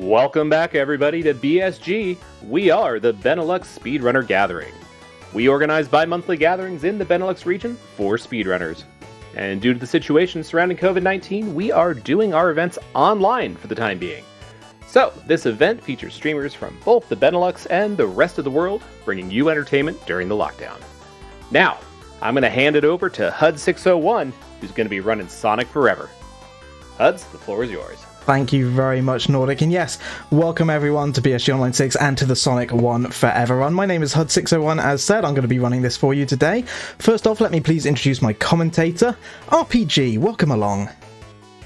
Welcome back, everybody, to BSG. We are the Benelux Speedrunner Gathering. We organize bi-monthly gatherings in the Benelux region for speedrunners. And due to the situation surrounding COVID-19, we are doing our events online for the time being. So, this event features streamers from both the Benelux and the rest of the world, bringing you entertainment during the lockdown. Now, I'm going to hand it over to HUD601, who's going to be running Sonic Forever. HUDs, the floor is yours. Thank you very much, Nordic, and yes, welcome everyone to BSG Online 6 and to the Sonic 1 Forever run. My name is HUD601, as said, I'm going to be running this for you today. First off, let me please introduce my commentator, RPG, welcome along.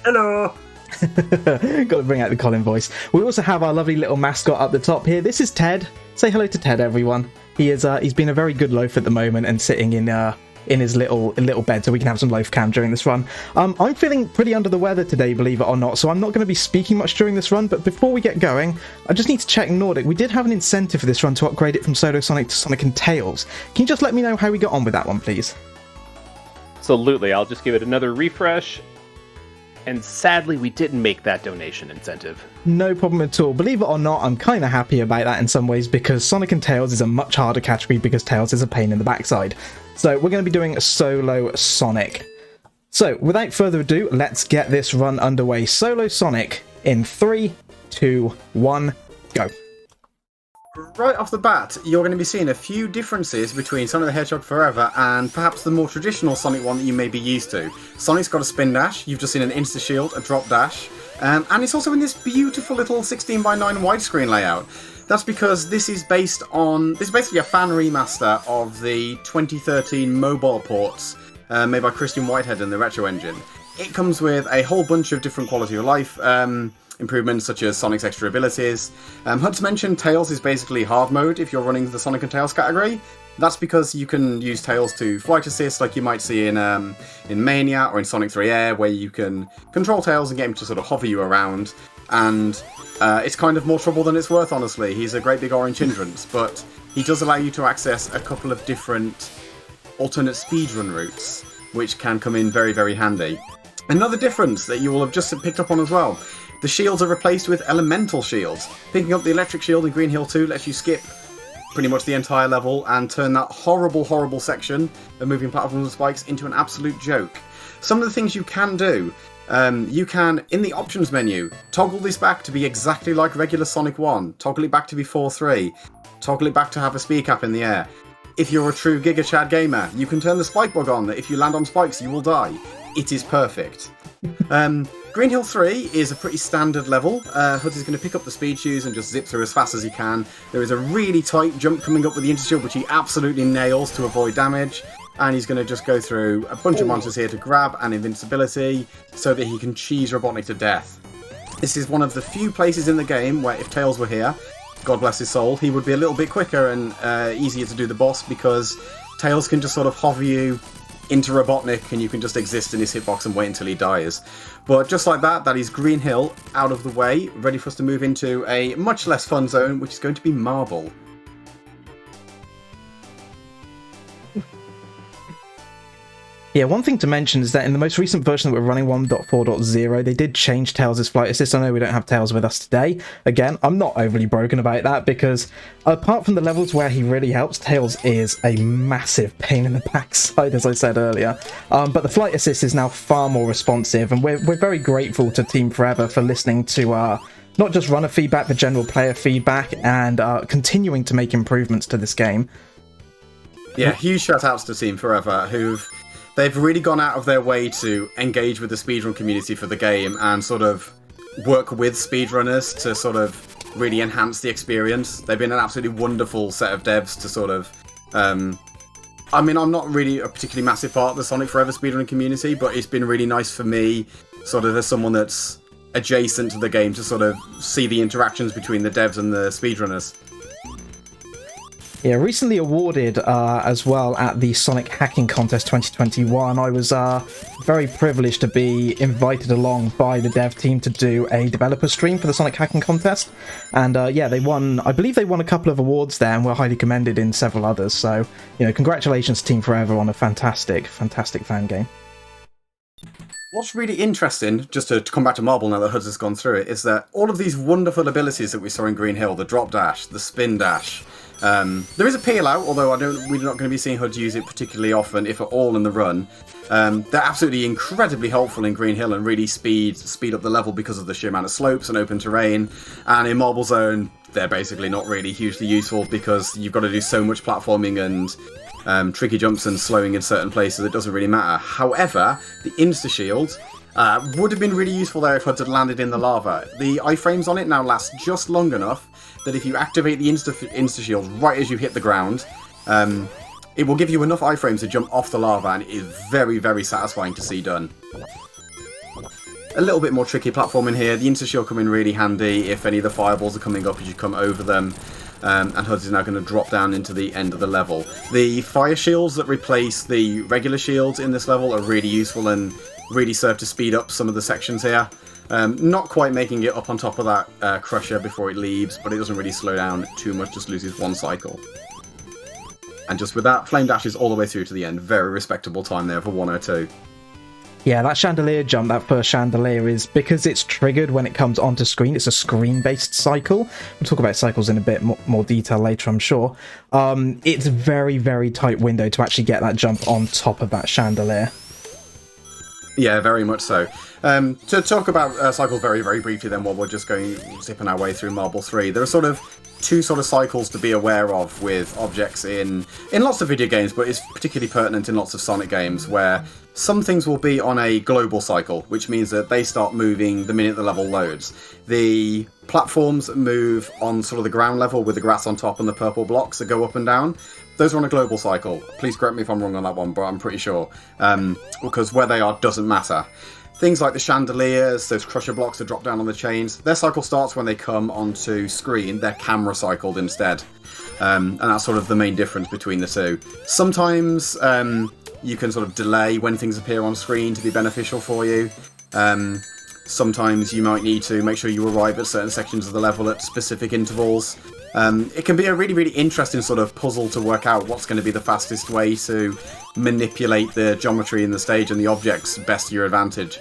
Hello! Got to bring out the Colin voice. We also have our lovely little mascot up the top here. This is Ted. Say hello to Ted, everyone. He's been a very good loaf at the moment and sitting in his little bed so we can have some loaf cam during this run. I'm feeling pretty under the weather today, believe it or not, so I'm not going to be speaking much during this run, but before we get going, I just need to check Nordic. We did have an incentive for this run to upgrade it from Solo Sonic to Sonic and Tails. Can you just let me know how we got on with that one, please? Absolutely, I'll just give it another refresh. And sadly, we didn't make that donation incentive. No problem at all. Believe it or not, I'm kind of happy about that in some ways, because Sonic and Tails is a much harder category because Tails is a pain in the backside. So we're going to be doing Solo Sonic. So without further ado, let's get this run underway. Solo Sonic in 3, 2, 1, go. Right off the bat, you're going to be seeing a few differences between Sonic the Hedgehog Forever and perhaps the more traditional Sonic one that you may be used to. Sonic's got a spin dash, you've just seen an insta-shield, a drop dash, and it's also in this beautiful little 16:9 widescreen layout. That's because this is basically a fan remaster of the 2013 mobile ports made by Christian Whitehead and the Retro Engine. It comes with a whole bunch of different quality of life improvements, such as Sonic's extra abilities. HUD's mentioned Tails is basically hard mode if you're running the Sonic and Tails category. That's because you can use Tails to flight assist, like you might see in Mania or in Sonic 3 Air, where you can control Tails and get him to sort of hover you around. And it's kind of more trouble than it's worth, honestly. He's a great big orange hindrance, but he does allow you to access a couple of different alternate speedrun routes, which can come in very, very handy. Another difference that you will have just picked up on as well, the shields are replaced with elemental shields. Picking up the electric shield in Green Hill 2 lets you skip pretty much the entire level and turn that horrible, horrible section of moving platforms and spikes into an absolute joke. Some of the things you can do, you can, in the options menu, toggle this back to be exactly like regular Sonic 1, toggle it back to be 4-3, toggle it back to have a speed cap in the air. If you're a true Giga Chad gamer, you can turn the spike bug on that if you land on spikes you will die. It is perfect. Green Hill 3 is a pretty standard level. HUD is going to pick up the speed shoes and just zip through as fast as he can. There is a really tight jump coming up with the intershield, which he absolutely nails to avoid damage. And he's going to just go through a bunch of monsters here to grab an invincibility so that he can cheese Robotnik to death. This is one of the few places in the game where if Tails were here, God bless his soul, he would be a little bit quicker and easier to do the boss, because Tails can just sort of hover you into Robotnik and you can just exist in his hitbox and wait until he dies. But just like that, that is Green Hill out of the way, ready for us to move into a much less fun zone, which is going to be Marble. Yeah, one thing to mention is that in the most recent version that we're running, 1.4.0, they did change Tails' flight assist. I know we don't have Tails with us today. Again, I'm not overly broken about that, because apart from the levels where he really helps, Tails is a massive pain in the backside, as I said earlier. But the flight assist is now far more responsive, and we're very grateful to Team Forever for listening to not just runner feedback, but general player feedback, and continuing to make improvements to this game. Yeah, huge shout-outs to Team Forever, they've really gone out of their way to engage with the speedrun community for the game and sort of work with speedrunners to sort of really enhance the experience. They've been an absolutely wonderful set of devs to sort of... I mean, I'm not really a particularly massive part of the Sonic Forever speedrun community, but it's been really nice for me, sort of as someone that's adjacent to the game, to sort of see the interactions between the devs and the speedrunners. Yeah, recently awarded as well at the Sonic Hacking Contest 2021. I was very privileged to be invited along by the dev team to do a developer stream for the Sonic Hacking Contest. And yeah, they won, I believe they won a couple of awards there and were highly commended in several others. So, you know, congratulations Team Forever on a fantastic, fantastic fan game. What's really interesting, just to come back to Marble now that Huds has gone through it, is that all of these wonderful abilities that we saw in Green Hill, the drop dash, the spin dash, there is a peel out, although we're not going to be seeing Huds use it particularly often, if at all, in the run. They're absolutely incredibly helpful in Green Hill and really speed up the level because of the sheer amount of slopes and open terrain. And in Marble Zone, they're basically not really hugely useful because you've got to do so much platforming and tricky jumps and slowing in certain places, it doesn't really matter. However, the Insta-Shield would have been really useful there if Huds had landed in the lava. The iframes on it now last just long enough that if you activate the Insta-Shield right as you hit the ground, it will give you enough iframes to jump off the lava, and it is very, very satisfying to see done. A little bit more tricky platforming here. The Insta-Shield come in really handy if any of the fireballs are coming up as you come over them. And Huds is now going to drop down into the end of the level. The fire shields that replace the regular shields in this level are really useful and really serve to speed up some of the sections here. Not quite making it up on top of that crusher before it leaves, but it doesn't really slow down too much, just loses one cycle. And just with that, Flame dashes all the way through to the end. Very respectable time there for 102. Yeah, that Chandelier Jump, that first Chandelier, is because it's triggered when it comes onto screen. It's a screen-based cycle. We'll talk about cycles in a bit more detail later, I'm sure. It's a very, very tight window to actually get that jump on top of that Chandelier. Yeah, very much so. To talk about cycles very, very briefly then, while we're just zipping our way through Marble 3, there are sort of two sort of cycles to be aware of with objects in lots of video games, but it's particularly pertinent in lots of Sonic games, where some things will be on a global cycle, which means that they start moving the minute the level loads. The platforms move on sort of the ground level with the grass on top and the purple blocks that go up and down. Those are on a global cycle. Please correct me if I'm wrong on that one, but I'm pretty sure. Because where they are doesn't matter. Things like the chandeliers, those crusher blocks that drop down on the chains, their cycle starts when they come onto screen. They're camera cycled instead. And that's sort of the main difference between the two. Sometimes you can sort of delay when things appear on screen to be beneficial for you. Sometimes you might need to make sure you arrive at certain sections of the level at specific intervals. It can be a really, really interesting sort of puzzle to work out what's going to be the fastest way to manipulate the geometry in the stage and the objects best to your advantage.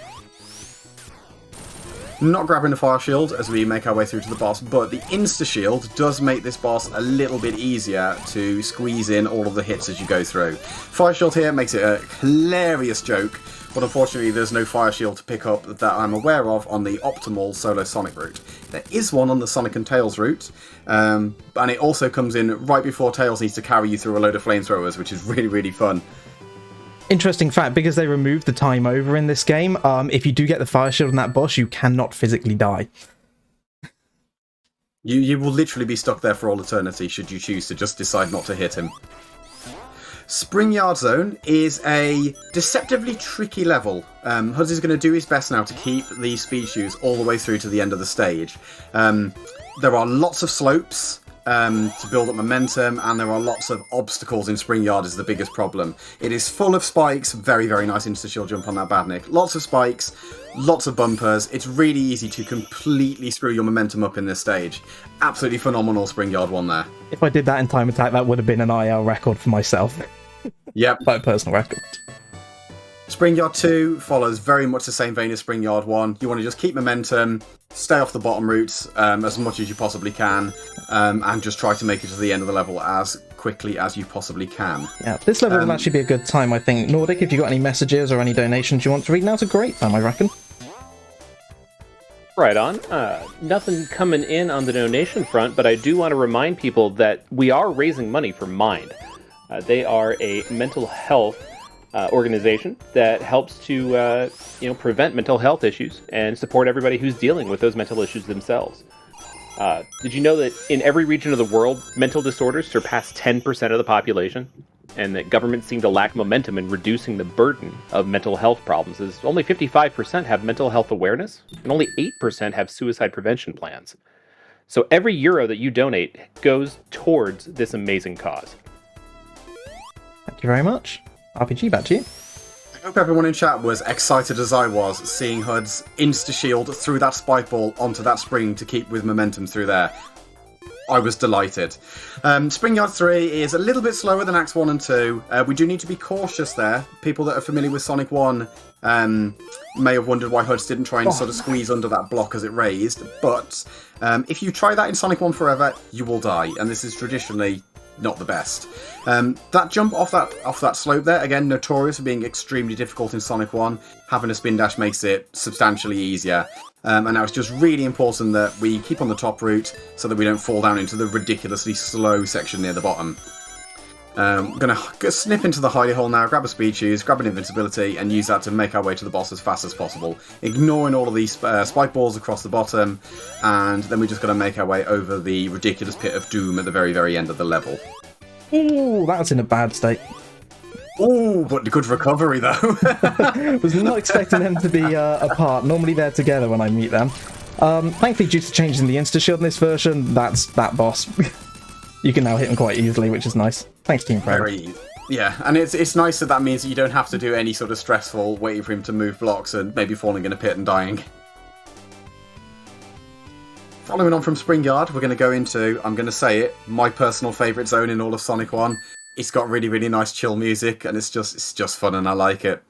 Not grabbing the fire shield as we make our way through to the boss, but the insta-shield does make this boss a little bit easier to squeeze in all of the hits as you go through. Fire shield here makes it a hilarious joke, but unfortunately there's no fire shield to pick up that I'm aware of on the optimal solo Sonic route. There is one on the Sonic and Tails route, and it also comes in right before Tails needs to carry you through a load of flamethrowers, which is really, really fun. Interesting fact, because they removed the time over in this game, if you do get the fire shield on that boss, you cannot physically die. You will literally be stuck there for all eternity should you choose to just decide not to hit him. Spring Yard Zone is a deceptively tricky level. Huds is going to do his best now to keep the speed shoes all the way through to the end of the stage. There are lots of slopes to build up momentum, and there are lots of obstacles in Spring Yard is the biggest problem. It is full of spikes, very, very nice insta-shield jump on that Badnik. Lots of spikes, lots of bumpers. It's really easy to completely screw your momentum up in this stage. Absolutely phenomenal Spring Yard one there. If I did that in Time Attack, that would have been an IL record for myself. Yep. Like a personal record. Spring Yard 2 follows very much the same vein as Spring Yard 1. You want to just keep momentum, stay off the bottom routes as much as you possibly can, and just try to make it to the end of the level as quickly as you possibly can. Yeah, this level will actually be a good time, I think. Nordic, if you've got any messages or any donations you want to read, now's a great time, I reckon. Right on. Nothing coming in on the donation front, but I do want to remind people that we are raising money for Mind. They are a mental health organization that helps to prevent mental health issues and support everybody who's dealing with those mental issues themselves. Did you know that in every region of the world, mental disorders surpass 10% of the population, and that governments seem to lack momentum in reducing the burden of mental health problems, as only 55% have mental health awareness and only 8% have suicide prevention plans. So every euro that you donate goes towards this amazing cause. Thank you very much. RPG, back to you. I hope everyone in chat was excited as I was seeing Huds insta-shield through that spike ball onto that spring to keep with momentum through there. I was delighted. Spring Yard 3 is a little bit slower than Acts 1 and 2. We do need to be cautious there. People that are familiar with Sonic 1 may have wondered why HUDs didn't try and sort of squeeze under that block as it raised. But if you try that in Sonic 1 Forever, you will die. And this is traditionally not the best. That jump off that slope there, again, notorious for being extremely difficult in Sonic 1. Having a spin dash makes it substantially easier. And now it's just really important that we keep on the top route so that we don't fall down into the ridiculously slow section near the bottom. I'm going to snip into the hidey hole now, grab a speed shoes, grab an invincibility, and use that to make our way to the boss as fast as possible, ignoring all of these spike balls across the bottom, and then we're just going to make our way over the ridiculous pit of doom at the very, very end of the level. Ooh, that's in a bad state. Ooh, but good recovery, though. Was not expecting them to be apart. Normally they're together when I meet them. Thankfully, due to changes in the insta-shield in this version, that's that boss. You can now hit him quite easily, which is nice. Thanks, Team Forever. Very easy. Yeah, and it's nice that means that you don't have to do any sort of stressful waiting for him to move blocks and maybe falling in a pit and dying. Following on from Spring Yard, we're going to go into, I'm going to say it, my personal favourite zone in all of Sonic 1. It's got really, really nice chill music, and it's just fun, and I like it.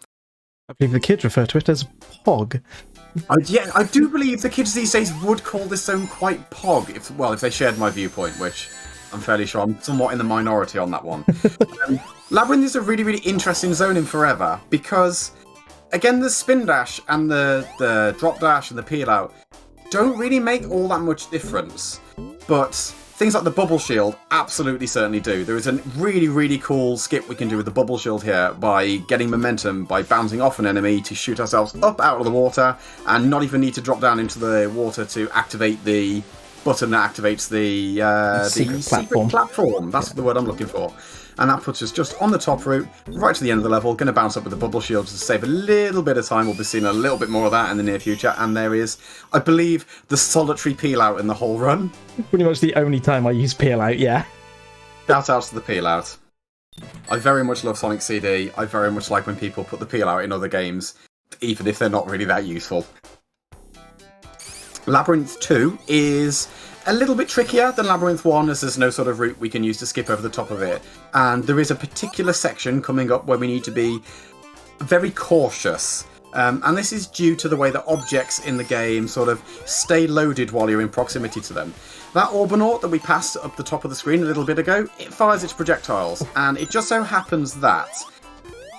I believe the kids refer to it as POG. I do believe the kids these days would call this zone quite POG, if they shared my viewpoint, which I'm fairly sure I'm somewhat in the minority on that one. Labyrinth is a really, really interesting zone in Forever, because, again, the spin dash and the drop dash and the peel out don't really make all that much difference, but things like the bubble shield absolutely certainly do. There is a really, really cool skip we can do with the bubble shield here by getting momentum by bouncing off an enemy to shoot ourselves up out of the water and not even need to drop down into the water to activate the button that activates the secret platform. That's the word I'm looking for. And that puts us just on the top route, right to the end of the level. Going to bounce up with the bubble shield to save a little bit of time. We'll be seeing a little bit more of that in the near future. And there is, I believe, the solitary peel out in the whole run. Pretty much the only time I use peel out, yeah. Shout out to the peel out. I very much love Sonic CD. I very much like when people put the peel out in other games, even if they're not really that useful. Labyrinth 2 is a little bit trickier than Labyrinth 1, as there's no sort of route we can use to skip over the top of it. And there is a particular section coming up where we need to be very cautious. And this is due to the way that objects in the game sort of stay loaded while you're in proximity to them. That Orbanaut that we passed up the top of the screen a little bit ago, it fires its projectiles. And it just so happens that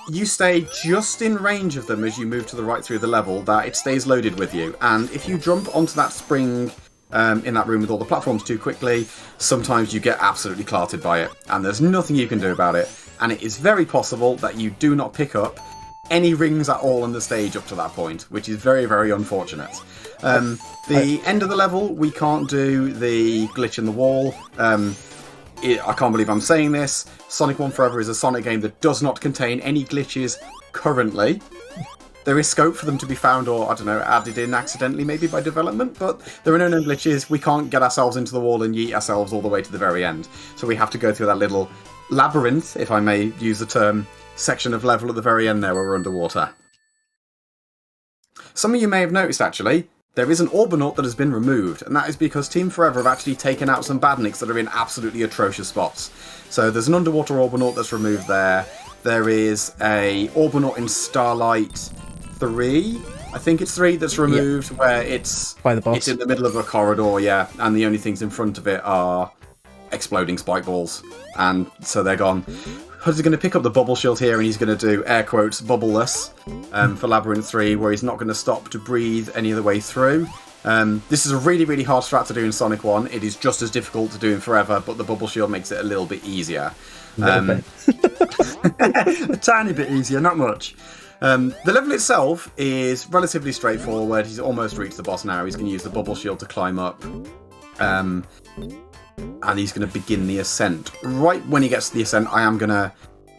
you stay just in range of them as you move to the right through the level, that it stays loaded with you. And if you jump onto that spring in that room with all the platforms too quickly, sometimes you get absolutely clarted by it, and there's nothing you can do about it. And it is very possible that you do not pick up any rings at all on the stage up to that point, which is very, very unfortunate. The end of the level, we can't do the glitch in the wall. I can't believe I'm saying this. Sonic 1 Forever is a Sonic game that does not contain any glitches currently. There is scope for them to be found or, I don't know, added in accidentally maybe by development, but there are no known glitches. We can't get ourselves into the wall and yeet ourselves all the way to the very end. So we have to go through that little labyrinth, if I may use the term, section of level at the very end there where we're underwater. Some of you may have noticed, actually, there is an Orbanaut that has been removed, and that is because Team Forever have actually taken out some badniks that are in absolutely atrocious spots. So there's an underwater Orbanaut that's removed there. There is a Orbanaut in Starlight 3, I think it's 3, that's removed, where it's by the boss. It's in the middle of a corridor, yeah, and the only things in front of it are exploding spike balls, and so they're gone. Hud's going to pick up the bubble shield here, and he's going to do, air quotes, bubbleless for Labyrinth 3, where he's not going to stop to breathe any of the way through. This is a really, really hard strat to do in Sonic 1. It is just as difficult to do in Forever, but the bubble shield makes it a little bit easier. A tiny bit easier, not much. The level itself is relatively straightforward. He's almost reached the boss now. He's going to use the bubble shield to climb up. And he's going to begin the ascent. Right when he gets to the ascent, I am going to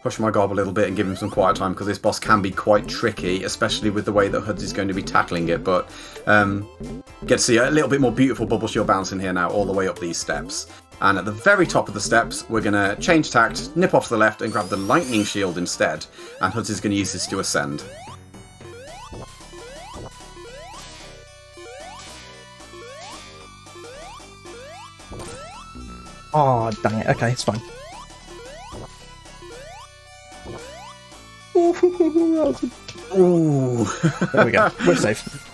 push my gob a little bit and give him some quiet time, because this boss can be quite tricky, especially with the way that Huds is going to be tackling it. But get to see a little bit more beautiful bubble shield bouncing here now, all the way up these steps. And at the very top of the steps, we're going to change tact, nip off to the left, and grab the lightning shield instead. And Huds is going to use this to ascend. Oh, dang it. Okay, it's fine. Ooh. There we go. We're safe.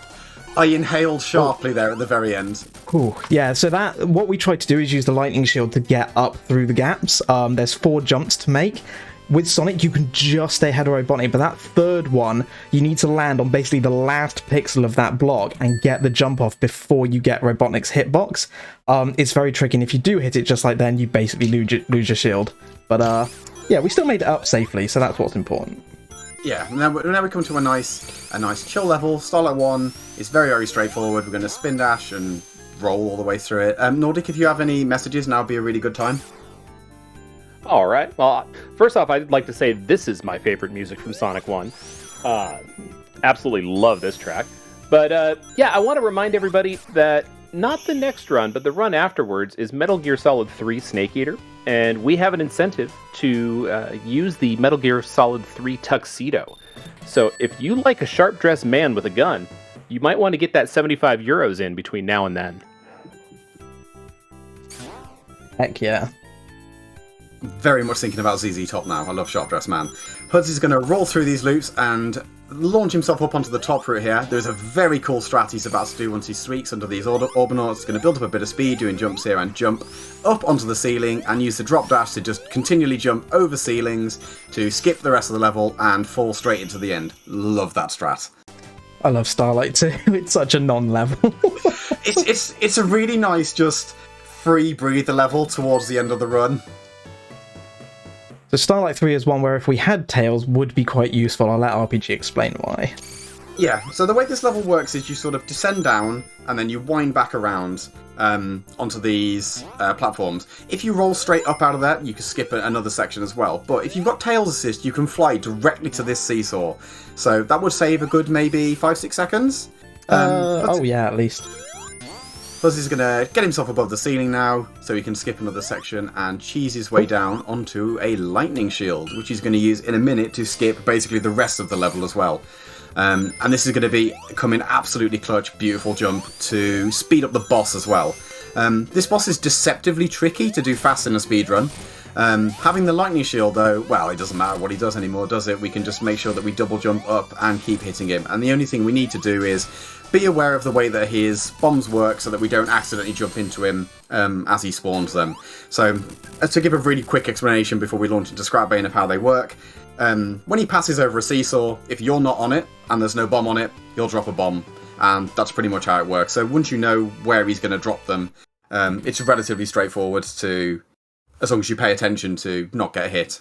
I inhaled sharply there at the very end. Cool. Yeah, so what we tried to do is use the lightning shield to get up through the gaps. There's 4 jumps to make. With Sonic, you can just stay ahead of Robotnik, but that third one, you need to land on basically the last pixel of that block and get the jump off before you get Robotnik's hitbox. It's very tricky, and if you do hit it just like then, you basically lose your shield. But yeah, we still made it up safely, so that's what's important. Yeah, now we come to a nice chill level. Starlight 1 is very, very straightforward. We're going to spin dash and roll all the way through it. Nordic, if you have any messages, now would be a really good time. All right. Well, first off, I'd like to say this is my favorite music from Sonic 1. Absolutely love this track. But yeah, I want to remind everybody that not the next run, but the run afterwards is Metal Gear Solid 3 Snake Eater. And we have an incentive to use the Metal Gear Solid 3 Tuxedo. So if you like a sharp-dressed man with a gun, you might want to get that 75 euros in between now and then. Heck yeah. Very much thinking about ZZ Top now. I love Sharp Dressed Man. Huds is going to roll through these loops and launch himself up onto the top route here. There's a very cool strat he's about to do once he streaks under these orbinauts. He's going to build up a bit of speed, doing jumps here and jump up onto the ceiling and use the drop dash to just continually jump over ceilings to skip the rest of the level and fall straight into the end. Love that strat. I love Starlight too. It's such a non-level. it's a really nice, just free breather level towards the end of the run. So Starlight 3 is one where if we had Tails would be quite useful. I'll let RPG explain why. Yeah, so the way this level works is you sort of descend down and then you wind back around onto these platforms. If you roll straight up out of that, you can skip another section as well. But if you've got Tails Assist, you can fly directly to this seesaw. So that would save a good maybe 5-6 seconds. Oh yeah, at least. Fuzzy's going to get himself above the ceiling now, so he can skip another section and cheese his way down onto a lightning shield, which he's going to use in a minute to skip basically the rest of the level as well. And this is going to come in absolutely clutch, beautiful jump to speed up the boss as well. This boss is deceptively tricky to do fast in a speedrun. Having the lightning shield though, well, it doesn't matter what he does anymore, does it? We can just make sure that we double jump up and keep hitting him. And the only thing we need to do is be aware of the way that his bombs work so that we don't accidentally jump into him as he spawns them. So, to give a really quick explanation before we launch into Scrapbane of how they work, when he passes over a seesaw, if you're not on it and there's no bomb on it, he'll drop a bomb. And that's pretty much how it works. So once you know where he's going to drop them, it's relatively straightforward to, as long as you pay attention to not get hit.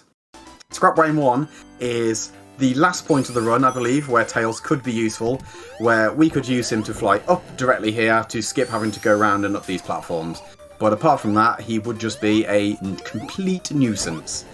Scrapbane 1 is the last point of the run, I believe, where Tails could be useful, where we could use him to fly up directly here to skip having to go round and up these platforms. But apart from that, he would just be a complete nuisance.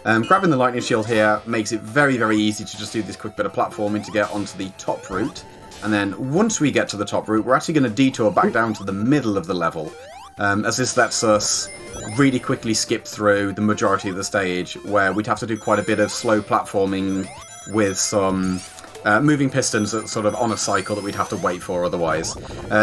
Grabbing the lightning shield here makes it very, very easy to just do this quick bit of platforming to get onto the top route. And then once we get to the top route, we're actually going to detour back down to the middle of the level, as this lets us really quickly skip through the majority of the stage, where we'd have to do quite a bit of slow platforming with some moving pistons that sort of on a cycle that we'd have to wait for otherwise.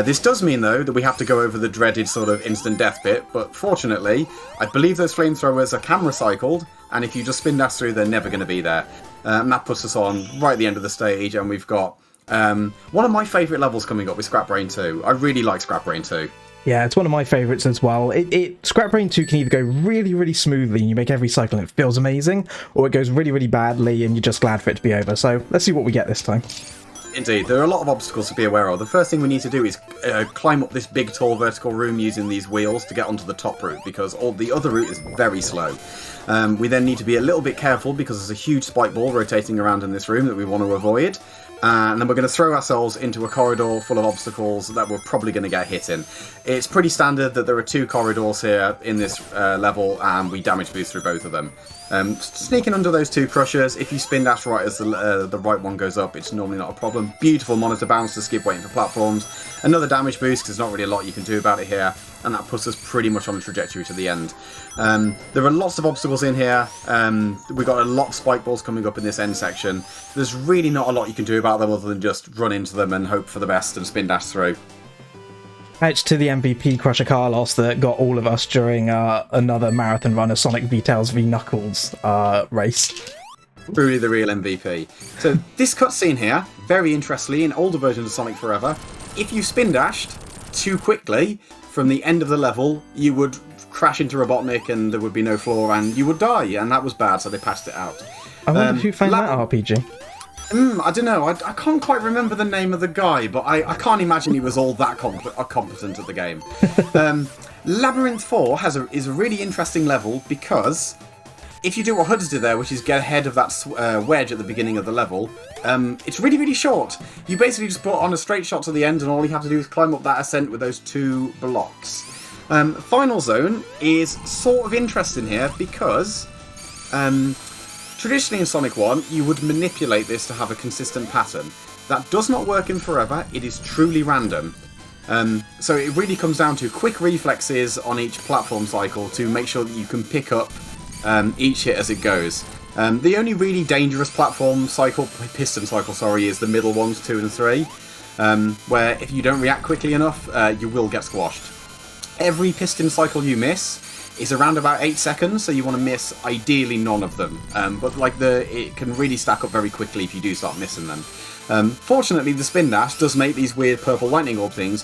This does mean, though, that we have to go over the dreaded sort of instant death bit, but fortunately, I believe those flamethrowers are camera cycled, and if you just spin dash through, they're never going to be there. And that puts us on right at the end of the stage, and we've got one of my favourite levels coming up with Scrapbane 2. I really like Scrapbane 2. Yeah, it's one of my favourites as well. Scrapbane 2 can either go really, really smoothly and you make every cycle and it feels amazing, or it goes really, really badly and you're just glad for it to be over. So let's see what we get this time. Indeed, there are a lot of obstacles to be aware of. The first thing we need to do is climb up this big, tall vertical room using these wheels to get onto the top route, because all the other route is very slow. We then need to be a little bit careful because there's a huge spike ball rotating around in this room that we want to avoid. And then we're going to throw ourselves into a corridor full of obstacles that we're probably going to get hit in. It's pretty standard that there are 2 corridors here in this level, and we damage boost through both of them. Sneaking under those 2 crushers, if you spin dash right as the right one goes up, it's normally not a problem. Beautiful monitor bounce to skip waiting for platforms. Another damage boost, because there's not really a lot you can do about it here, and that puts us pretty much on the trajectory to the end. There are lots of obstacles in here. We've got a lot of spike balls coming up in this end section. There's really not a lot you can do about them other than just run into them and hope for the best and spin dash through. Thanks to the MVP Crusher Carlos that got all of us during another marathon run of Sonic v Tails v Knuckles race. Truly the real MVP. So this cutscene here, very interestingly, in older versions of Sonic Forever, if you spin dashed too quickly from the end of the level, you would crash into Robotnik and there would be no floor and you would die, and that was bad, so they patched it out. I wonder who found that RPG. I don't know. I can't quite remember the name of the guy, but I can't imagine he was all that competent at the game. Labyrinth 4 is a really interesting level because if you do what Hudds did there, which is get ahead of that wedge at the beginning of the level, it's really, really short. You basically just put on a straight shot to the end, and all you have to do is climb up that ascent with those 2 blocks. Final Zone is sort of interesting here because traditionally in Sonic 1, you would manipulate this to have a consistent pattern. That does not work in Forever, it is truly random. So it really comes down to quick reflexes on each platform cycle to make sure that you can pick up each hit as it goes. The only really dangerous piston cycle, is the middle ones, 2 and 3, where if you don't react quickly enough, you will get squashed. Every piston cycle you miss is around about 8 seconds, so you want to miss ideally none of them. But it can really stack up very quickly if you do start missing them. Fortunately, the spin dash does make these weird purple lightning orb things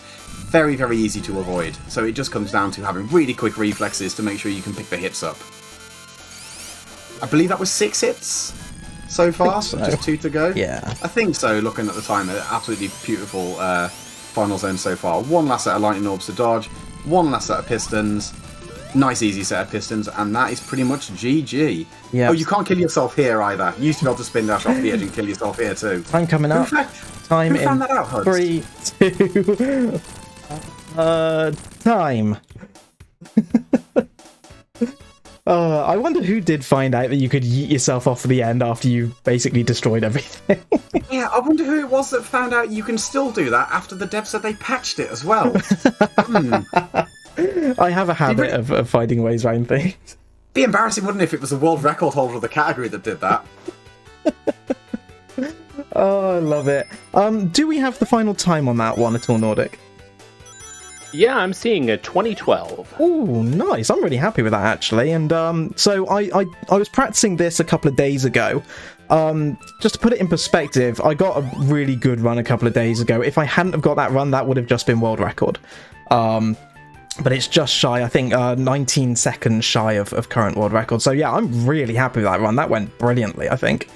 very, very easy to avoid. So it just comes down to having really quick reflexes to make sure you can pick the hits up. I believe that was 6 hits so far, so. Just 2 to go. Yeah, I think so. Looking at the time, an absolutely beautiful final zone so far. 1 last set of lightning orbs to dodge, 1 last set of pistons. Nice easy set of pistons, and that is pretty much GG. Yep. Oh, you can't kill yourself here either. You used to be able to spin dash off the edge and kill yourself here too. Time coming up. Time Who found in that out, Huds? 3, 2... time. I wonder who did find out that you could yeet yourself off the end after you basically destroyed everything. Yeah, I wonder who it was that found out you can still do that after the devs said they patched it as well. I have a habit of finding ways around things. Be embarrassing, wouldn't it, if it was a world record holder of the category that did that? Oh, I love it. Do we have the final time on that one at all, Nordic? Yeah, I'm seeing a 2012. Oh, nice. I'm really happy with that, actually. And so I was practicing this a couple of days ago. Just to put it in perspective, I got a really good run a couple of days ago. If I hadn't have got that run, that would have just been world record. But it's just shy, I think, 19 seconds shy of current world record. So yeah, I'm really happy with that run. That went brilliantly, I think.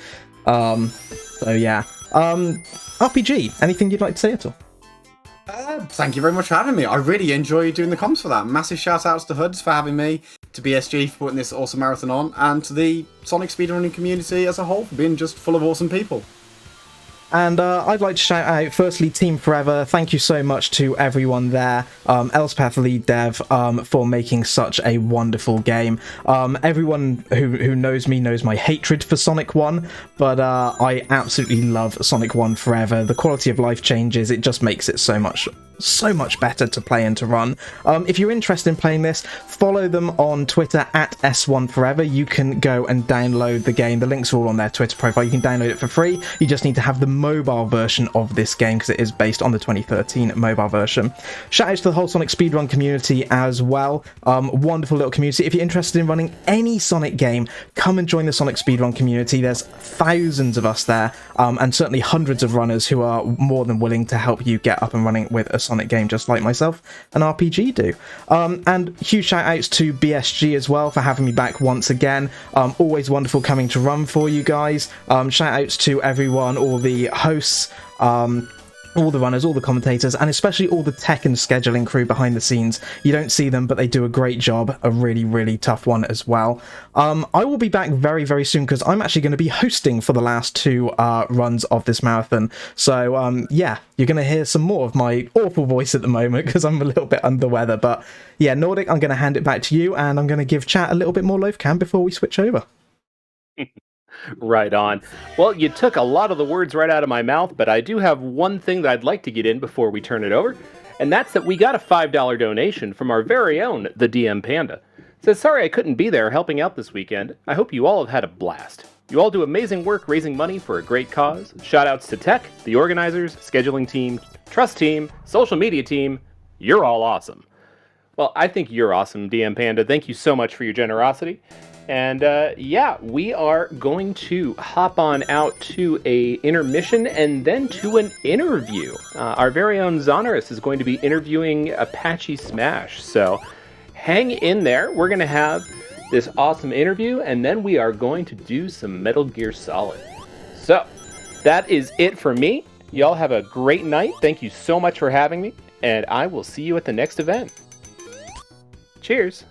So yeah. RPG, anything you'd like to say at all? Thank you very much for having me. I really enjoyed doing the comms for that. Massive shout outs to Hudds for having me, to BSG for putting this awesome marathon on, and to the Sonic speedrunning community as a whole for being just full of awesome people. And I'd like to shout out, firstly, Team Forever. Thank you so much to everyone there. Elspeth, lead dev, for making such a wonderful game. Everyone who knows me knows my hatred for Sonic 1, but I absolutely love Sonic 1 Forever. The quality of life changes. It just makes it so much better to play and to run. If you're interested in playing this, follow them on Twitter at S1Forever. You can go and download the game. The links are all on their Twitter profile. You can download it for free. You just need to have the mobile version of this game because it is based on the 2013 mobile version. Shout out to the whole Sonic speedrun community as well. Wonderful little community. If you're interested in running any Sonic game, come and join the Sonic speedrun community. There's thousands of us there, and certainly hundreds of runners who are more than willing to help you get up and running with a Sonic game, just like myself and RPG do. And huge shout outs to BSG as well for having me back once again. Always wonderful coming to run for you guys. Shout outs to everyone, all the hosts, all the runners, all the commentators, and especially all the tech and scheduling crew behind the scenes. You don't see them, but they do a great job. A really, really tough one as well. I will be back very, very soon because I'm actually going to be hosting for the last 2 runs of this marathon. So, yeah, you're going to hear some more of my awful voice at the moment because I'm a little bit under the weather. But yeah, Nordic, I'm going to hand it back to you, and I'm going to give chat a little bit more loaf cam before we switch over. Right on. Well, you took a lot of the words right out of my mouth, but I do have one thing that I'd like to get in before we turn it over, and that's that we got a $5 donation from our very own The DM Panda. Says, sorry I couldn't be there helping out this weekend. I hope you all have had a blast. You all do amazing work raising money for a great cause. Shout outs to tech, the organizers, scheduling team, trust team, social media team, You're all awesome. Well, I think you're awesome, DM Panda. Thank you so much for your generosity. And yeah, we are going to hop on out to a intermission and then to an interview. Our very own Zonorous is going to be interviewing Apache Smash. So hang in there. We're going to have this awesome interview, and then we are going to do some Metal Gear Solid. So that is it for me. Y'all have a great night. Thank you so much for having me, and I will see you at the next event. Cheers.